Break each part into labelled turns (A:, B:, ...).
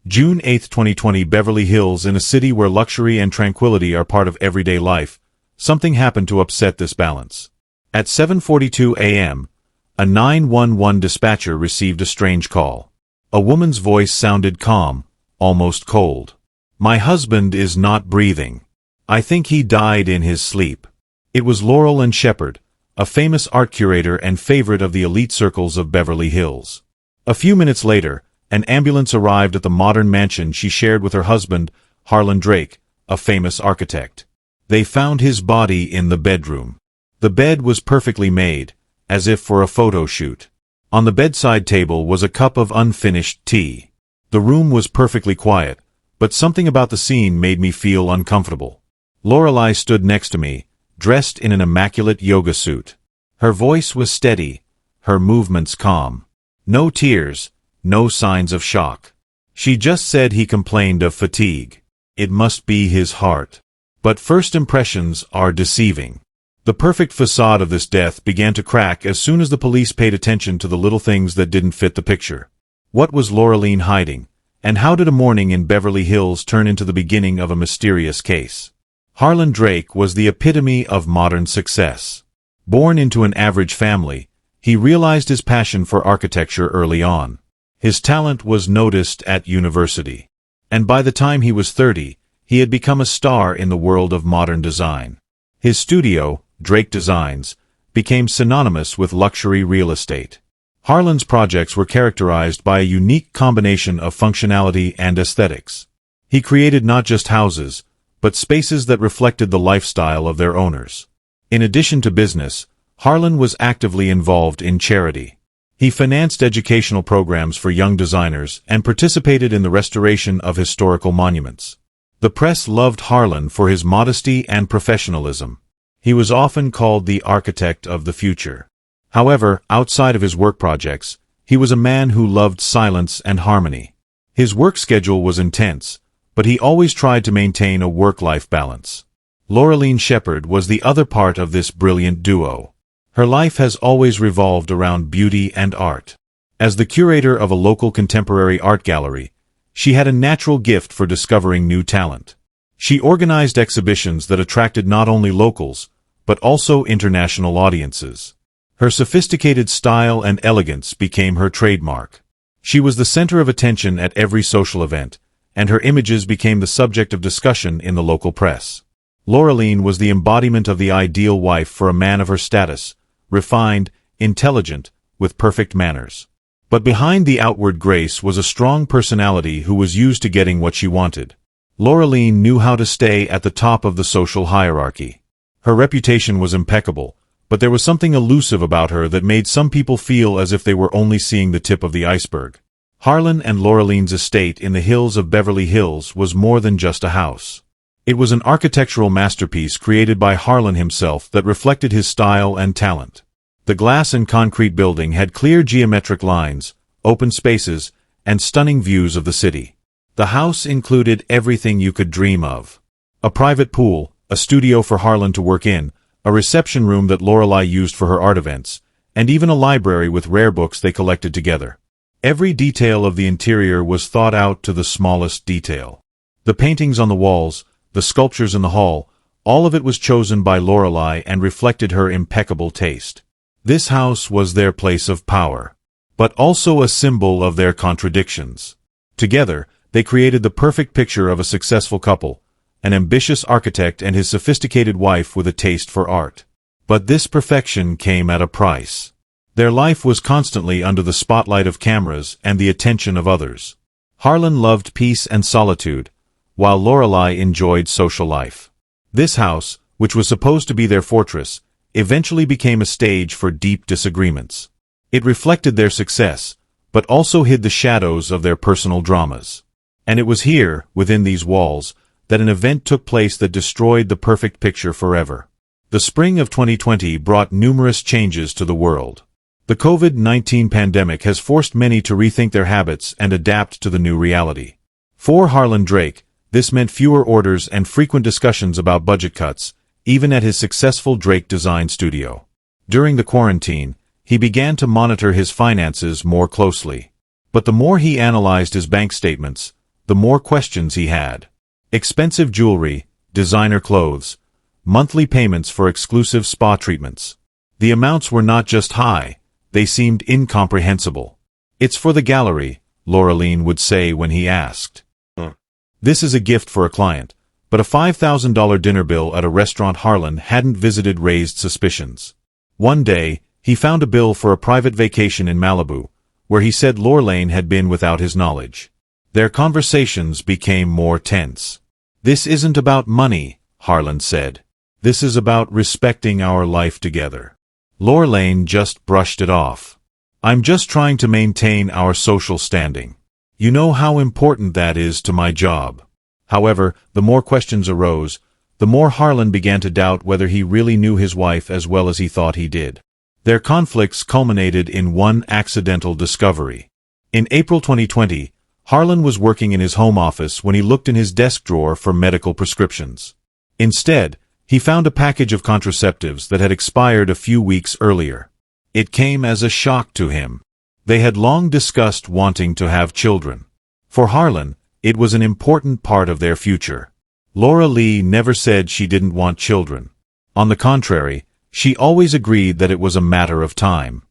A: June 8, 2020, Beverly Hills. In a city where luxury and tranquility are part of everyday life, something happened to upset this balance. At 7:42 a.m., a 911 dispatcher received a strange call. A woman's voice sounded calm, almost cold. "My husband is not breathing. I think he died in his sleep." It was Laurel and Shepard, a famous art curator and favorite of the elite circles of Beverly Hills. A few minutes later, an ambulance arrived at the modern mansion she shared with her husband, Harlan Drake, a famous architect. They found his body in the bedroom. The bed was perfectly made, as if for a photo shoot. On the bedside table was a cup of unfinished tea. The room was perfectly quiet, but something about the scene made me feel uncomfortable. Lorelei stood next to me, dressed in an immaculate yoga suit. Her voice was steady, her movements calm. No tears, no signs of shock. She just said he complained of fatigue. It must be his heart. But first impressions are deceiving. The perfect facade of this death began to crack as soon as the police paid attention to the little things that didn't fit the picture. What was Laureline hiding? And how did a morning in Beverly Hills turn into the beginning of a mysterious case? Harlan Drake was the epitome of modern success. Born into an average family, he realized his passion for architecture early on. His talent was noticed at university. And by the time he was 30, he had become a star in the world of modern design. His studio, Drake Designs, became synonymous with luxury real estate. Harlan's projects were characterized by a unique combination of functionality and aesthetics. He created not just houses, but spaces that reflected the lifestyle of their owners. In addition to business, Harlan was actively involved in charity. He financed educational programs for young designers and participated in the restoration of historical monuments. The press loved Harlan for his modesty and professionalism. He was often called the architect of the future. However, outside of his work projects, he was a man who loved silence and harmony. His work schedule was intense, but he always tried to maintain a work-life balance. Laureline Shepard was the other part of this brilliant duo. Her life has always revolved around beauty and art. As the curator of a local contemporary art gallery, she had a natural gift for discovering new talent. She organized exhibitions that attracted not only locals, but also international audiences. Her sophisticated style and elegance became her trademark. She was the center of attention at every social event, and her images became the subject of discussion in the local press. Laureline was the embodiment of the ideal wife for a man of her status, refined, intelligent, with perfect manners. But behind the outward grace was a strong personality who was used to getting what she wanted. Laureline knew how to stay at the top of the social hierarchy. Her reputation was impeccable, but there was something elusive about her that made some people feel as if they were only seeing the tip of the iceberg. Harlan and Laureline's estate in the hills of Beverly Hills was more than just a house. It was an architectural masterpiece created by Harlan himself that reflected his style and talent. The glass and concrete building had clear geometric lines, open spaces, and stunning views of the city. The house included everything you could dream of. A private pool, a studio for Harlan to work in, a reception room that Lorelei used for her art events, and even a library with rare books they collected together. Every detail of the interior was thought out to the smallest detail. The paintings on the walls, the sculptures in the hall, all of it was chosen by Lorelei and reflected her impeccable taste. This house was their place of power, but also a symbol of their contradictions. Together, they created the perfect picture of a successful couple, an ambitious architect and his sophisticated wife with a taste for art. But this perfection came at a price. Their life was constantly under the spotlight of cameras and the attention of others. Harlan loved peace and solitude, while Lorelei enjoyed social life. This house, which was supposed to be their fortress, eventually became a stage for deep disagreements. It reflected their success, but also hid the shadows of their personal dramas. And it was here, within these walls, that an event took place that destroyed the perfect picture forever. The spring of 2020 brought numerous changes to the world. The COVID-19 pandemic has forced many to rethink their habits and adapt to the new reality. For Harlan Drake, this meant fewer orders and frequent discussions about budget cuts, even at his successful Drake Design studio. During the quarantine, he began to monitor his finances more closely. But the more he analyzed his bank statements, the more questions he had. Expensive jewelry, designer clothes, monthly payments for exclusive spa treatments. The amounts were not just high, they seemed incomprehensible. "It's for the gallery," Laureline would say when he asked. This is a gift for a client, but a $5,000 dinner bill at a restaurant Harlan hadn't visited raised suspicions. One day, he found a bill for a private vacation in Malibu, where he said Laureline had been without his knowledge. Their conversations became more tense. "This isn't about money," Harlan said. "This is about respecting our life together." Laureline just brushed it off. "I'm just trying to maintain our social standing. You know how important that is to my job." However, the more questions arose, the more Harlan began to doubt whether he really knew his wife as well as he thought he did. Their conflicts culminated in one accidental discovery. In April 2020, Harlan was working in his home office when he looked in his desk drawer for medical prescriptions. Instead, he found a package of contraceptives that had expired a few weeks earlier. It came as a shock to him. They had long discussed wanting to have children. For Harlan, it was an important part of their future. Laura Lee never said she didn't want children. On the contrary, she always agreed that it was a matter of time.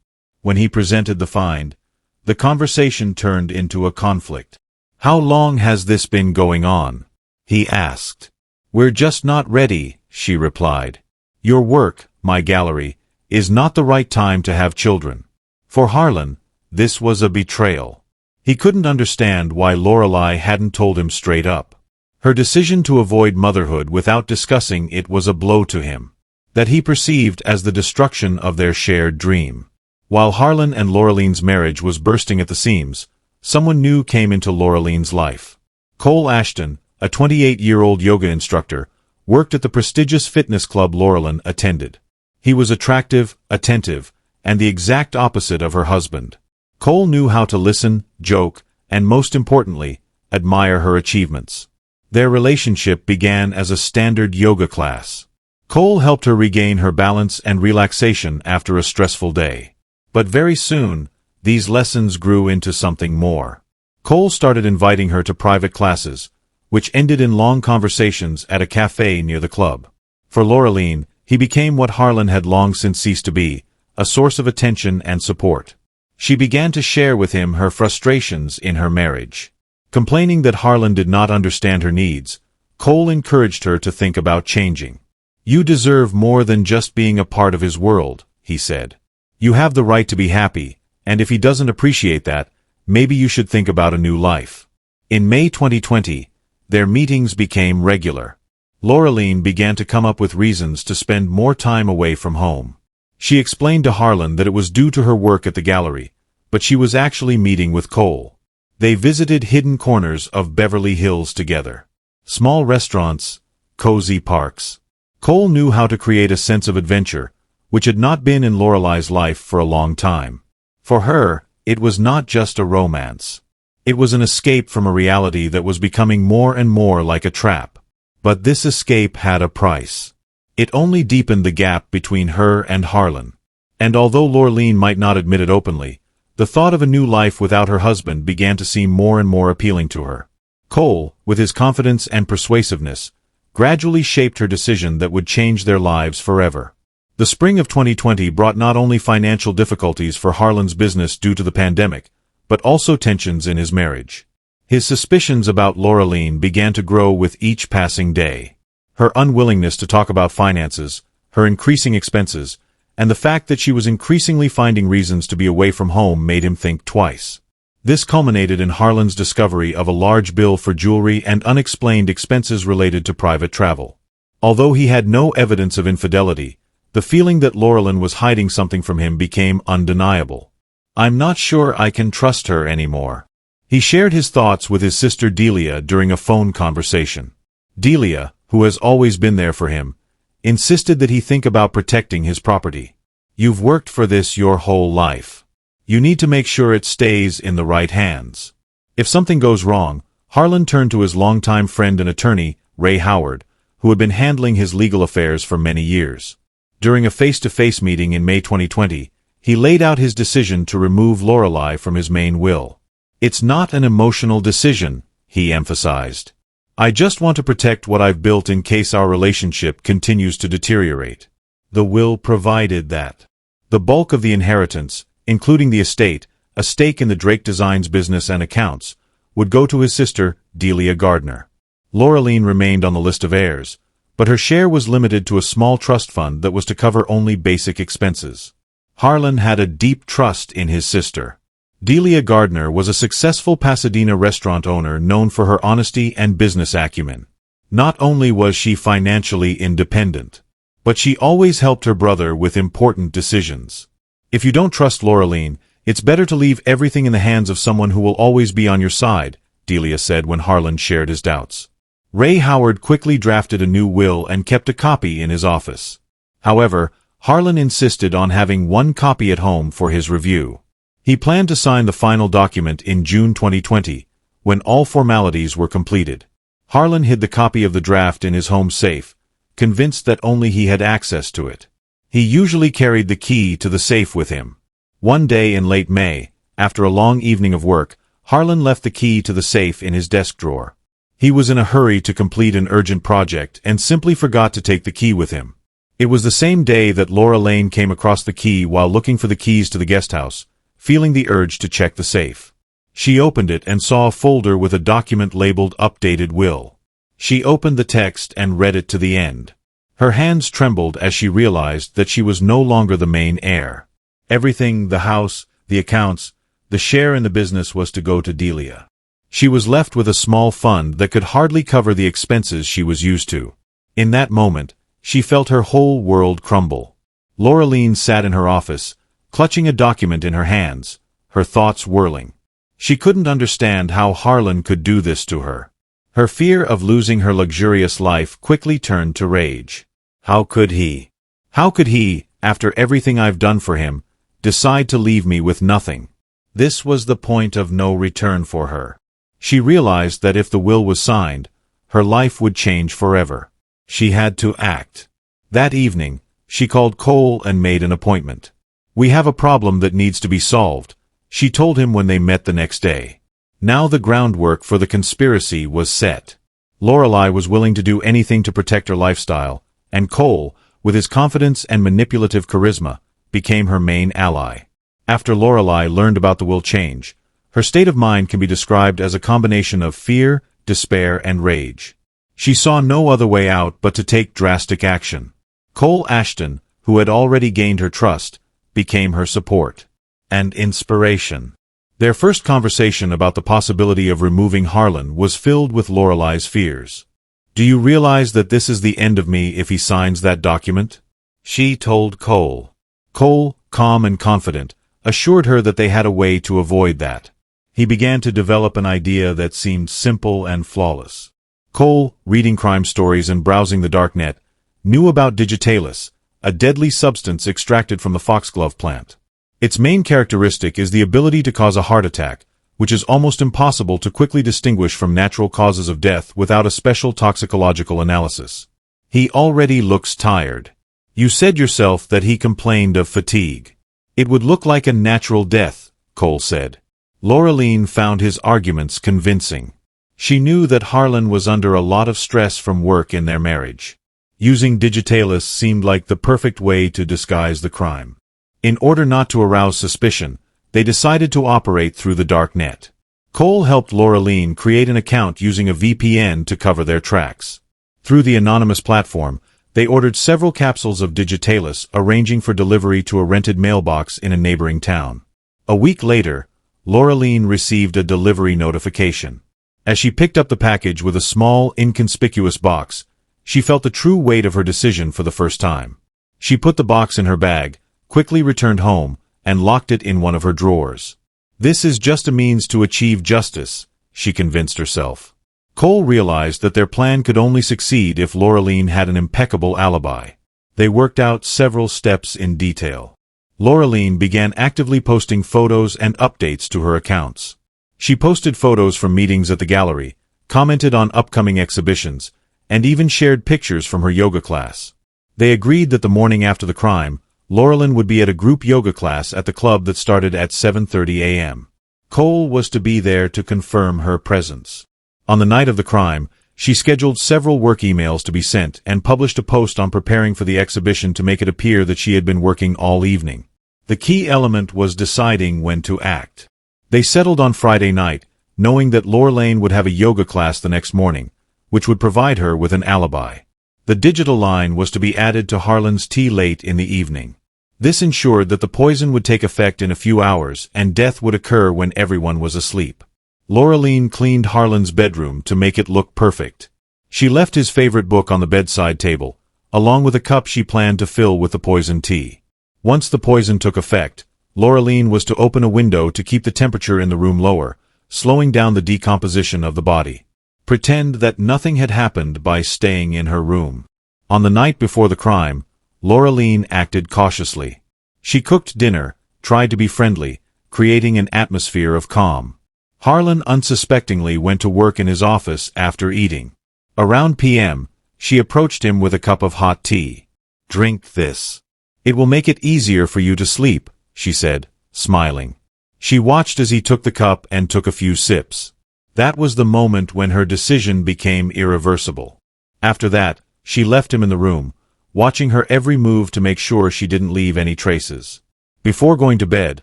A: When he presented the find, the conversation turned into a conflict. "How long has this been going on?" he asked. "We're just not ready," she replied. "Your work, my gallery, is not the right time to have children." For Harlan, this was a betrayal. He couldn't understand why Lorelei hadn't told him straight up. Her decision to avoid motherhood without discussing it was a blow to him, that he perceived as the destruction of their shared dream. While Harlan and Laureline's marriage was bursting at the seams, someone new came into Laureline's life. Cole Ashton, a 28-year-old yoga instructor, worked at the prestigious fitness club Laureline attended. He was attractive, attentive, and the exact opposite of her husband. Cole knew how to listen, joke, and most importantly, admire her achievements. Their relationship began as a standard yoga class. Cole helped her regain her balance and relaxation after a stressful day. But very soon, these lessons grew into something more. Cole started inviting her to private classes, which ended in long conversations at a cafe near the club. For Laureline, he became what Harlan had long since ceased to be, a source of attention and support. She began to share with him her frustrations in her marriage. Complaining that Harlan did not understand her needs, Cole encouraged her to think about changing. "You deserve more than just being a part of his world," he said. "You have the right to be happy, and if he doesn't appreciate that, maybe you should think about a new life." In May 2020, their meetings became regular. Laureline began to come up with reasons to spend more time away from home. She explained to Harlan that it was due to her work at the gallery, but she was actually meeting with Cole. They visited hidden corners of Beverly Hills together. Small restaurants, cozy parks. Cole knew how to create a sense of adventure, which had not been in Lorelei's life for a long time. For her, it was not just a romance. It was an escape from a reality that was becoming more and more like a trap. But this escape had a price. It only deepened the gap between her and Harlan. And although Laureline might not admit it openly, the thought of a new life without her husband began to seem more and more appealing to her. Cole, with his confidence and persuasiveness, gradually shaped her decision that would change their lives forever. The spring of 2020 brought not only financial difficulties for Harlan's business due to the pandemic, but also tensions in his marriage. His suspicions about Laureline began to grow with each passing day. Her unwillingness to talk about finances, her increasing expenses, and the fact that she was increasingly finding reasons to be away from home made him think twice. This culminated in Harlan's discovery of a large bill for jewelry and unexplained expenses related to private travel. Although he had no evidence of infidelity, the feeling that Laureline was hiding something from him became undeniable. "I'm not sure I can trust her anymore." He shared his thoughts with his sister Delia during a phone conversation. Delia, who has always been there for him, insisted that he think about protecting his property. "You've worked for this your whole life. You need to make sure it stays in the right hands." If something goes wrong, Harlan turned to his longtime friend and attorney, Ray Howard, who had been handling his legal affairs for many years. During a face-to-face meeting in May 2020, he laid out his decision to remove Lorelei from his main will. "It's not an emotional decision," he emphasized. "I just want to protect what I've built in case our relationship continues to deteriorate." The will provided that the bulk of the inheritance, including the estate, a stake in the Drake Designs business and accounts, would go to his sister, Delia Gardner. Laureline remained on the list of heirs, but her share was limited to a small trust fund that was to cover only basic expenses. Harlan had a deep trust in his sister. Delia Gardner was a successful Pasadena restaurant owner known for her honesty and business acumen. Not only was she financially independent, but she always helped her brother with important decisions. "If you don't trust Laureline, it's better to leave everything in the hands of someone who will always be on your side," Delia said when Harlan shared his doubts. Ray Howard quickly drafted a new will and kept a copy in his office. However, Harlan insisted on having one copy at home for his review. He planned to sign the final document in June 2020, when all formalities were completed. Harlan hid the copy of the draft in his home safe, convinced that only he had access to it. He usually carried the key to the safe with him. One day in late May, after a long evening of work, Harlan left the key to the safe in his desk drawer. He was in a hurry to complete an urgent project and simply forgot to take the key with him. It was the same day that Laura Lane came across the key while looking for the keys to the guest house, feeling the urge to check the safe. She opened it and saw a folder with a document labeled Updated Will. She opened the text and read it to the end. Her hands trembled as she realized that she was no longer the main heir. Everything, the house, the accounts, the share in the business was to go to Delia. She was left with a small fund that could hardly cover the expenses she was used to. In that moment, she felt her whole world crumble. Laureline sat in her office, clutching a document in her hands, her thoughts whirling. She couldn't understand how Harlan could do this to her. Her fear of losing her luxurious life quickly turned to rage. How could he? How could he, after everything I've done for him, decide to leave me with nothing? This was the point of no return for her. She realized that if the will was signed, her life would change forever. She had to act. That evening, she called Cole and made an appointment. "We have a problem that needs to be solved," she told him when they met the next day. Now the groundwork for the conspiracy was set. Lorelei was willing to do anything to protect her lifestyle, and Cole, with his confidence and manipulative charisma, became her main ally. After Lorelei learned about the will change, her state of mind can be described as a combination of fear, despair, and rage. She saw no other way out but to take drastic action. Cole Ashton, who had already gained her trust, became her support and inspiration. Their first conversation about the possibility of removing Harlan was filled with Lorelei's fears. "Do you realize that this is the end of me if he signs that document?" she told Cole. Cole, calm and confident, assured her that they had a way to avoid that. He began to develop an idea that seemed simple and flawless. Cole, reading crime stories and browsing the darknet, knew about digitalis, a deadly substance extracted from the foxglove plant. Its main characteristic is the ability to cause a heart attack, which is almost impossible to quickly distinguish from natural causes of death without a special toxicological analysis. "He already looks tired. You said yourself that he complained of fatigue. It would look like a natural death," Cole said. Laureline found his arguments convincing. She knew that Harlan was under a lot of stress from work in their marriage. Using digitalis seemed like the perfect way to disguise the crime. In order not to arouse suspicion, they decided to operate through the dark net. Cole helped Laureline create an account using a VPN to cover their tracks. Through the anonymous platform, they ordered several capsules of digitalis, arranging for delivery to a rented mailbox in a neighboring town. A week later, Laureline received a delivery notification. As she picked up the package with a small, inconspicuous box, she felt the true weight of her decision for the first time. She put the box in her bag, quickly returned home, and locked it in one of her drawers. "This is just a means to achieve justice," she convinced herself. Cole realized that their plan could only succeed if Laureline had an impeccable alibi. They worked out several steps in detail. Laureline began actively posting photos and updates to her accounts. She posted photos from meetings at the gallery, commented on upcoming exhibitions, and even shared pictures from her yoga class. They agreed that the morning after the crime, Laureline would be at a group yoga class at the club that started at 7:30 a.m. Cole was to be there to confirm her presence. On the night of the crime, she scheduled several work emails to be sent and published a post on preparing for the exhibition to make it appear that she had been working all evening. The key element was deciding when to act. They settled on Friday night, knowing that Lorraine would have a yoga class the next morning, which would provide her with an alibi. The digital line was to be added to Harlan's tea late in the evening. This ensured that the poison would take effect in a few hours and death would occur when everyone was asleep. Lorraine cleaned Harlan's bedroom to make it look perfect. She left his favorite book on the bedside table, along with a cup she planned to fill with the poison tea. Once the poison took effect, Lorraine was to open a window to keep the temperature in the room lower, slowing down the decomposition of the body. Pretend that nothing had happened by staying in her room. On the night before the crime, Lorraine acted cautiously. She cooked dinner, tried to be friendly, creating an atmosphere of calm. Harlan unsuspectingly went to work in his office after eating. Around p.m., she approached him with a cup of hot tea. "Drink this. It will make it easier for you to sleep," she said, smiling. She watched as he took the cup and took a few sips. That was the moment when her decision became irreversible. After that, she left him in the room, watching her every move to make sure she didn't leave any traces. Before going to bed,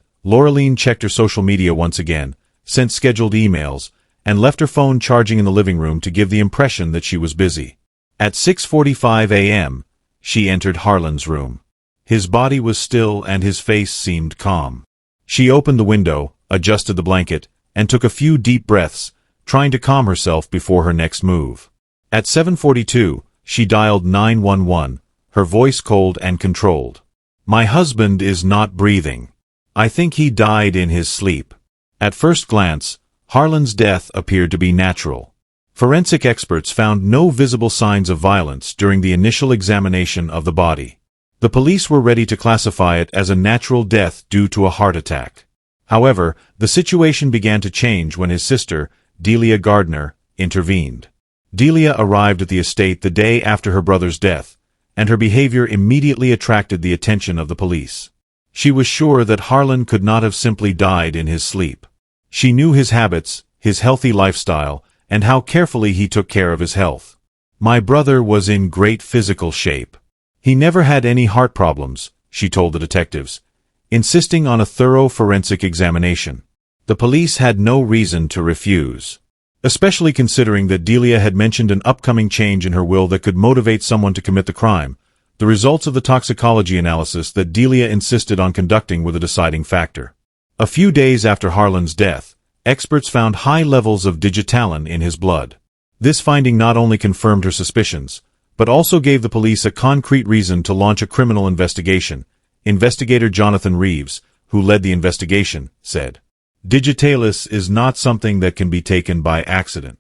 A: Lorraine checked her social media once again, sent scheduled emails, and left her phone charging in the living room to give the impression that she was busy. At 6:45 a.m., she entered Harlan's room. His body was still and his face seemed calm. She opened the window, adjusted the blanket, and took a few deep breaths, trying to calm herself before her next move. At 7:42, she dialed 911, her voice cold and controlled. "My husband is not breathing. I think he died in his sleep." At first glance, Harlan's death appeared to be natural. Forensic experts found no visible signs of violence during the initial examination of the body. The police were ready to classify it as a natural death due to a heart attack. However, the situation began to change when his sister, Delia Gardner, intervened. Delia arrived at the estate the day after her brother's death, and her behavior immediately attracted the attention of the police. She was sure that Harlan could not have simply died in his sleep. She knew his habits, his healthy lifestyle, and how carefully he took care of his health. "My brother was in great physical shape. He never had any heart problems," she told the detectives, insisting on a thorough forensic examination. The police had no reason to refuse, especially considering that Delia had mentioned an upcoming change in her will that could motivate someone to commit the crime. The results of the toxicology analysis that Delia insisted on conducting were the deciding factor. A few days after Harlan's death, experts found high levels of digitalin in his blood. This finding not only confirmed her suspicions, but also gave the police a concrete reason to launch a criminal investigation. Investigator Jonathan Reeves, who led the investigation, said, "Digitalis is not something that can be taken by accident.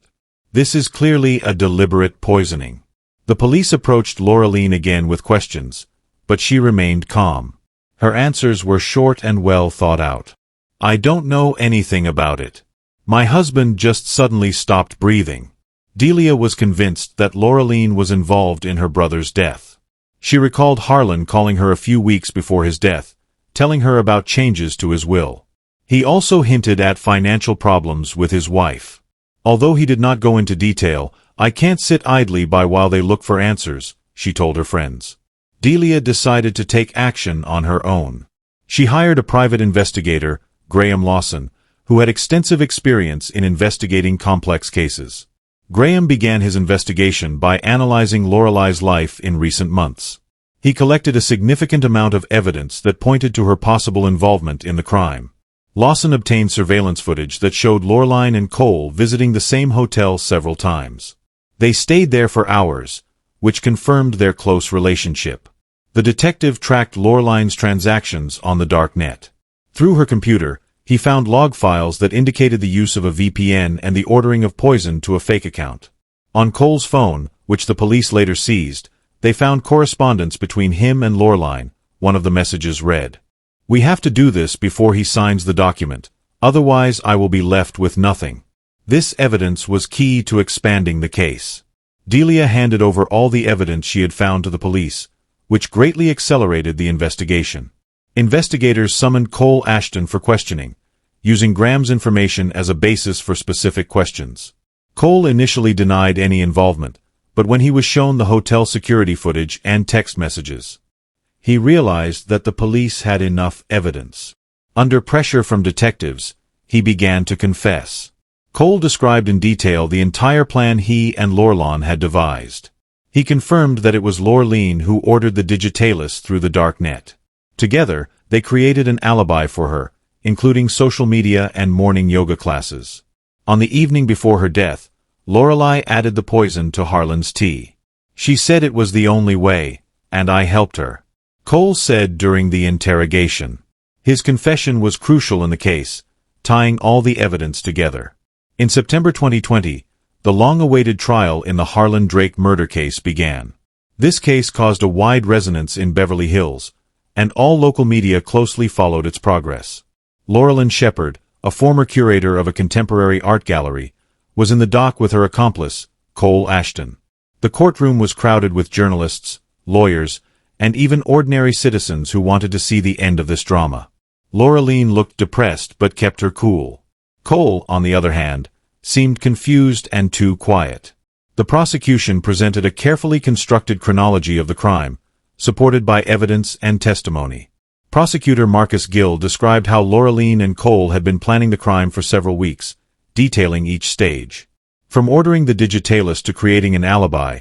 A: This is clearly a deliberate poisoning." The police approached Lorraine again with questions, but she remained calm. Her answers were short and well thought out. "I don't know anything about it. My husband just suddenly stopped breathing." Delia was convinced that Lorraine was involved in her brother's death. She recalled Harlan calling her a few weeks before his death, telling her about changes to his will. He also hinted at financial problems with his wife. Although he did not go into detail, "I can't sit idly by while they look for answers," she told her friends. Delia decided to take action on her own. She hired a private investigator, Graham Lawson, who had extensive experience in investigating complex cases. Graham began his investigation by analyzing Lorelai's life in recent months. He collected a significant amount of evidence that pointed to her possible involvement in the crime. Lawson obtained surveillance footage that showed Lorraine and Cole visiting the same hotel several times. They stayed there for hours, which confirmed their close relationship. The detective tracked Lorraine's transactions on the dark net. Through her computer, he found log files that indicated the use of a VPN and the ordering of poison to a fake account. On Cole's phone, which the police later seized, they found correspondence between him and Lorraine. One of the messages read, "We have to do this before he signs the document, otherwise I will be left with nothing." This evidence was key to expanding the case. Delia handed over all the evidence she had found to the police, which greatly accelerated the investigation. Investigators summoned Cole Ashton for questioning, using Graham's information as a basis for specific questions. Cole initially denied any involvement, but when he was shown the hotel security footage and text messages, he realized that the police had enough evidence. Under pressure from detectives, he began to confess. Cole described in detail the entire plan he and Lorelyn had devised. He confirmed that it was Lorelyn who ordered the digitalis through the dark net. Together, they created an alibi for her, including social media and morning yoga classes. On the evening before her death, Lorelei added the poison to Harlan's tea. She said it was the only way, and I helped her, Cole said during the interrogation. His confession was crucial in the case, tying all the evidence together. In September 2020, the long-awaited trial in the Harlan Drake murder case began. This case caused a wide resonance in Beverly Hills, and all local media closely followed its progress. Lorelyn Shepard, a former curator of a contemporary art gallery, was in the dock with her accomplice, Cole Ashton. The courtroom was crowded with journalists, lawyers, and even ordinary citizens who wanted to see the end of this drama. Lorelyn looked depressed but kept her cool. Cole, on the other hand, seemed confused and too quiet. The prosecution presented a carefully constructed chronology of the crime, supported by evidence and testimony. Prosecutor Marcus Gill described how Lorelyn and Cole had been planning the crime for several weeks, detailing each stage. From ordering the digitalis to creating an alibi,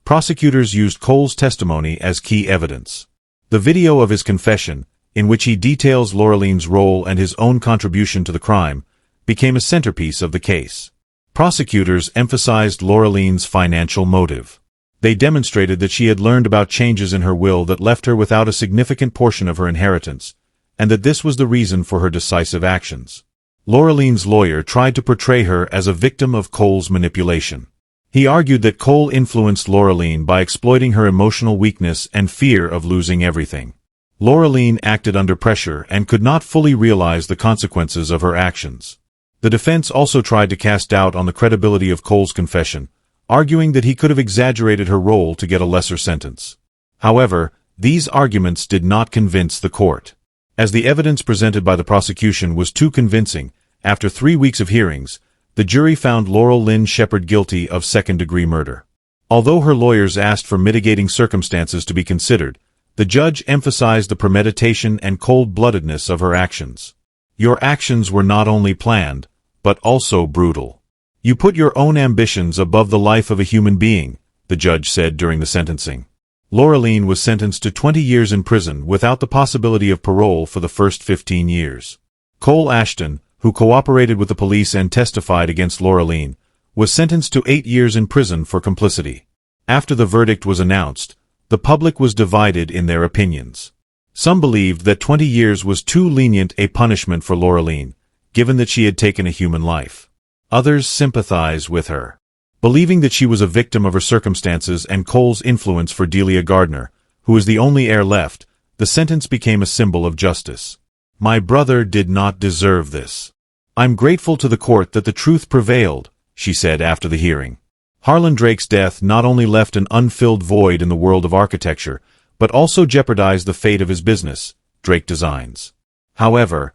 A: prosecutors used Cole's testimony as key evidence. The video of his confession, in which he details Lorelyn's role and his own contribution to the crime, became a centerpiece of the case. Prosecutors emphasized Lorelyn's financial motive. They demonstrated that she had learned about changes in her will that left her without a significant portion of her inheritance, and that this was the reason for her decisive actions. Lorelyn's lawyer tried to portray her as a victim of Cole's manipulation. He argued that Cole influenced Lorelyn by exploiting her emotional weakness and fear of losing everything. Lorelyn acted under pressure and could not fully realize the consequences of her actions. The defense also tried to cast doubt on the credibility of Cole's confession, arguing that he could have exaggerated her role to get a lesser sentence. However, these arguments did not convince the court. As the evidence presented by the prosecution was too convincing, after 3 weeks of hearings, the jury found Lorelyn Shepard guilty of second-degree murder. Although her lawyers asked for mitigating circumstances to be considered, the judge emphasized the premeditation and cold-bloodedness of her actions. Your actions were not only planned, but also brutal. You put your own ambitions above the life of a human being, the judge said during the sentencing. Lorelyn was sentenced to 20 years in prison without the possibility of parole for the first 15 years. Cole Ashton, who cooperated with the police and testified against Lorelyn, was sentenced to 8 years in prison for complicity. After the verdict was announced, the public was divided in their opinions. Some believed that 20 years was too lenient a punishment for Lorelyn, given that she had taken a human life. Others sympathized with her. Believing that she was a victim of her circumstances and Cole's influence for Delia Gardner, who was the only heir left, the sentence became a symbol of justice. My brother did not deserve this. I'm grateful to the court that the truth prevailed, she said after the hearing. Harlan Drake's death not only left an unfilled void in the world of architecture, but also jeopardized the fate of his business, Drake Designs. However,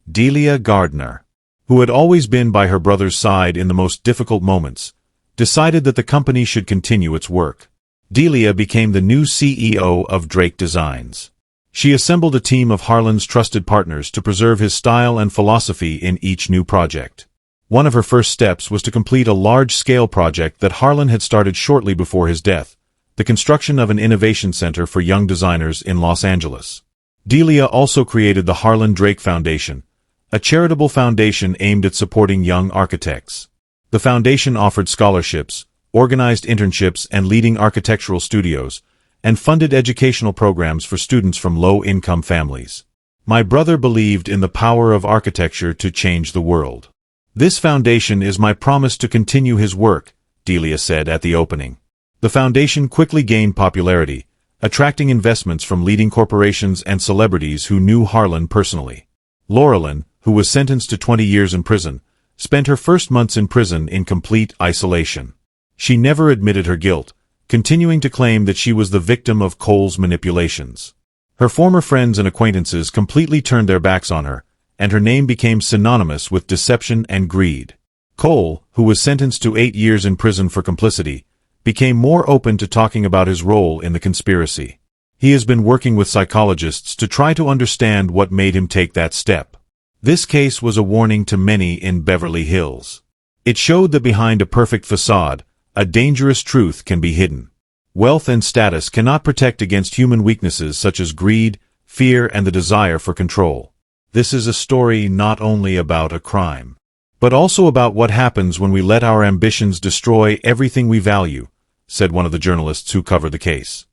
A: Delia Gardner, who had always been by her brother's side in the most difficult moments, decided that the company should continue its work. Delia became the new CEO of Drake Designs. She assembled a team of Harlan's trusted partners to preserve his style and philosophy in each new project. One of her first steps was to complete a large-scale project that Harlan had started shortly before his death, the construction of an innovation center for young designers in Los Angeles. Delia also created the Harlan Drake Foundation, a charitable foundation aimed at supporting young architects. The foundation offered scholarships, organized internships and leading architectural studios, and funded educational programs for students from low-income families. My brother believed in the power of architecture to change the world. This foundation is my promise to continue his work, Delia said at the opening. The foundation quickly gained popularity, attracting investments from leading corporations and celebrities who knew Harlan personally. Lorelyn, who was sentenced to 20 years in prison, spent her first months in prison in complete isolation. She never admitted her guilt, continuing to claim that she was the victim of Cole's manipulations. Her former friends and acquaintances completely turned their backs on her, and her name became synonymous with deception and greed. Cole, who was sentenced to 8 years in prison for complicity, became more open to talking about his role in the conspiracy. He has been working with psychologists to try to understand what made him take that step. This case was a warning to many in Beverly Hills. It showed that behind a perfect facade, a dangerous truth can be hidden. Wealth and status cannot protect against human weaknesses such as greed, fear, and the desire for control. This is a story not only about a crime, but also about what happens when we let our ambitions destroy everything we value, said one of the journalists who covered the case.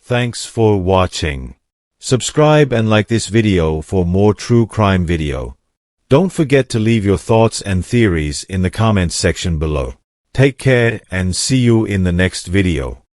A: Thanks for watching. Subscribe and like this video for more true crime video. Don't forget to leave your thoughts and theories in the comments section below. Take care and see you in the next video.